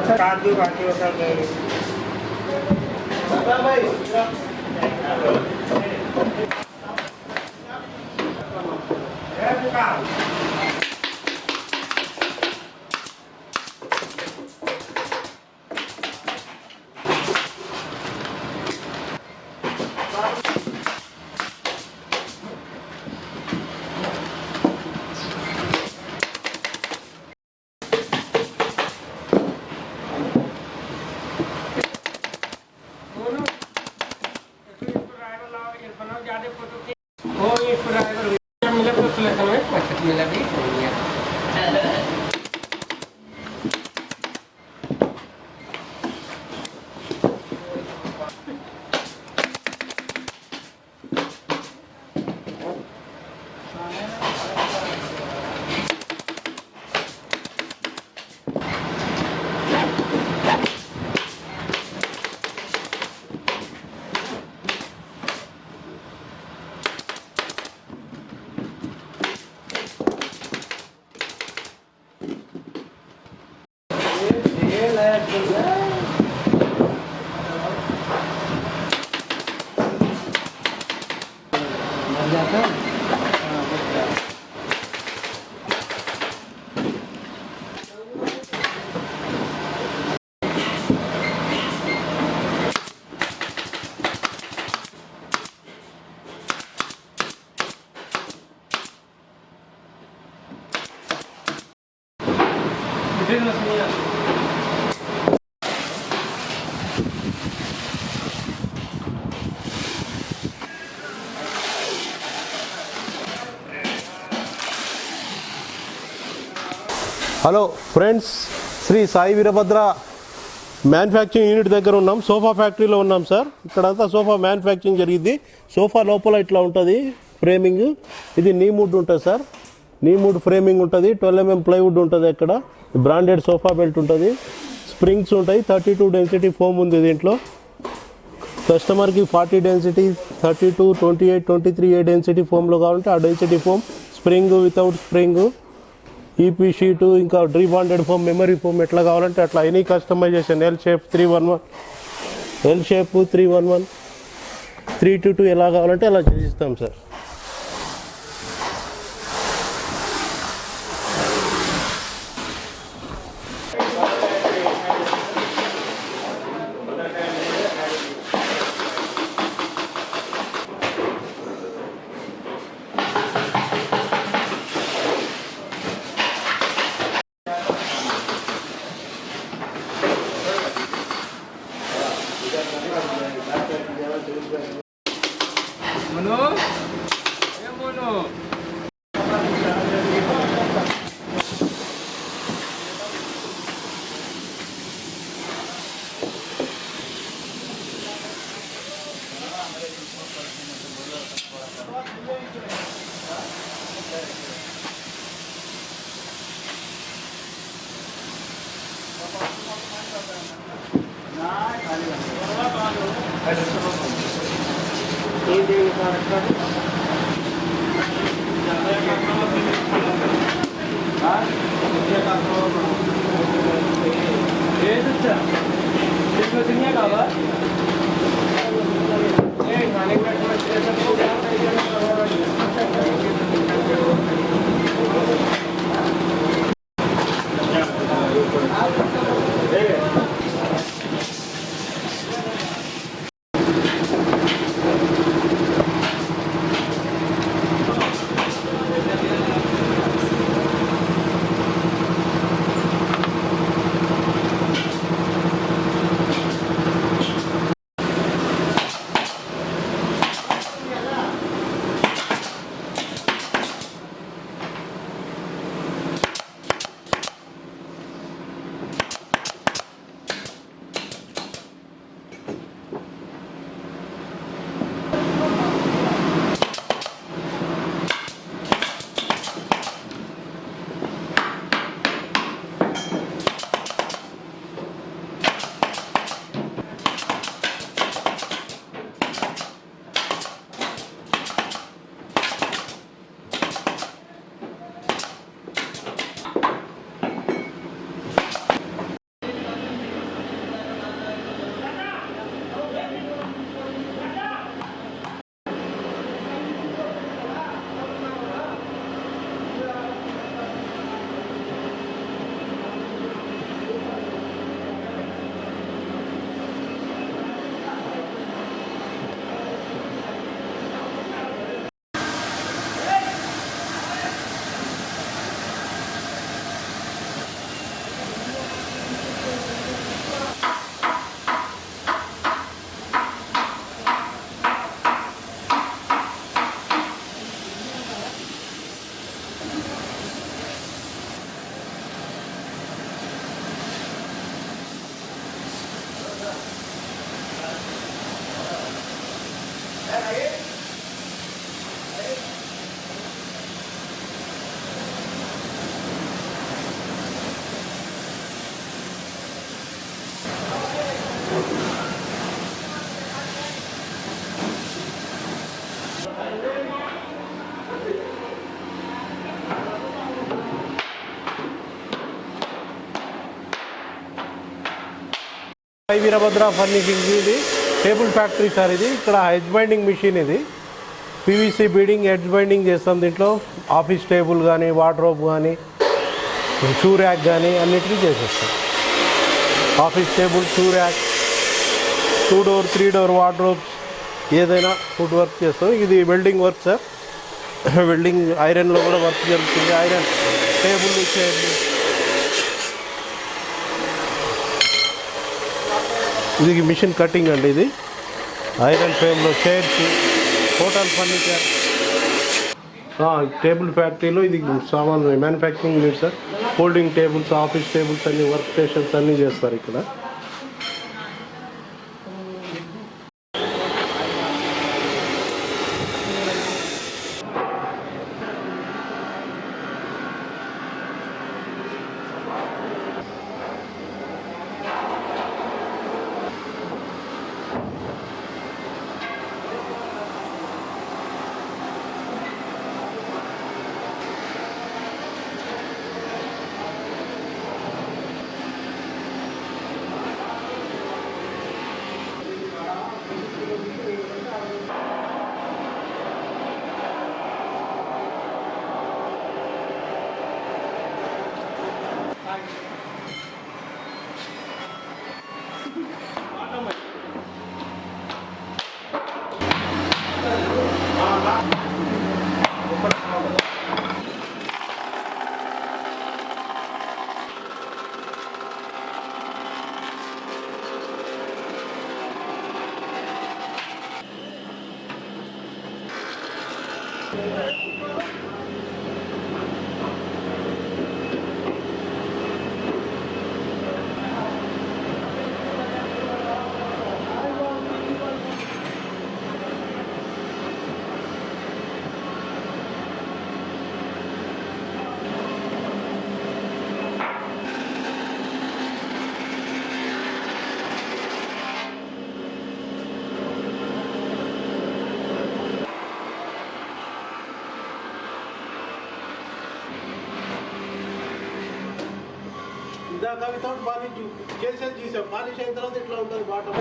काजू बाकी होता है hello friends, Shri Sai Veerabhadra manufacturing unit దగ్గర ఉన్నాం. సోఫా ఫ్యాక్టరీలో ఉన్నాం సార్. ఇక్కడంతా సోఫా మ్యానుఫ్యాక్చరింగ్ జరిగింది. సోఫా లోపల ఇట్లా ఉంటుంది ఫ్రేమింగ్. ఇది నీముడ్ ఉంటుంది సార్. నీముడ్ ఫ్రేమింగ్ ఉంటుంది. 12mm ప్లైవుడ్ ఉంటుంది. ఇక్కడ బ్రాండెడ్ సోఫా బెల్ట్ ఉంటుంది. స్ప్రింగ్స్ ఉంటాయి. 32 డెన్సిటీ ఫోమ్ ఉంది దీంట్లో. కస్టమర్కి 40 డెన్సిటీ, 32, 28, 23 ఏ డెన్సిటీ ఫోమ్లో కావాలంటే ఆ density foam, spring without spring, EP sheet, ఇంకా రీబాండెడ్ ఫోమ్, మెమరీ ఫోమ్ ఎట్లా కావాలంటే అట్లా any customization. L shape 311, L shape 311, 322 ఎలా కావాలంటే అలా చేసిస్తాం సార్. సాయి వీరభద్ర ఫర్నిషింగ్ ఇది టేబుల్ ఫ్యాక్టరీ సార్. ఇది ఇక్కడ ఎడ్జ్ బైండింగ్ మిషన్. ఇది పీవీసీ బీడింగ్ ఎడ్జ్ బైండింగ్ చేస్తాం. దీంట్లో ఆఫీస్ టేబుల్ కానీ వార్డ్రోబ్ కానీ షూ ర్యాక్ కానీ అన్నిటికీ చేసేస్తాం. Office table, shoe rack, 2 door 3 door wardrobes ఏదైనా ఫుడ్ వర్క్ చేస్తాం. ఇది వెల్డింగ్ వర్క్ సార్. వెల్డింగ్ ఐరన్లో కూడా వర్క్ జరుగుతుంది. ఐరన్ టేబుల్, చైర్లు. ఇది మిషన్ కటింగ్ అండి. ఇది ఐరన్ ఫ్రేమ్లో చైర్స్, హోటల్ ఫర్నిచర్. టేబుల్ ఫ్యాక్టరీలో ఇది సామాన్ manufacturing unit sir. Folding tables, office tables అన్ని, వర్క్ స్టేషన్స్ అన్నీ చేస్తారు ఇక్కడ. ఇందాక వితౌట్ పాలిష్ చేసేది చూసాం. పాలిష్ అయిన తర్వాత ఇట్లా ఉంటుంది బాటమ్.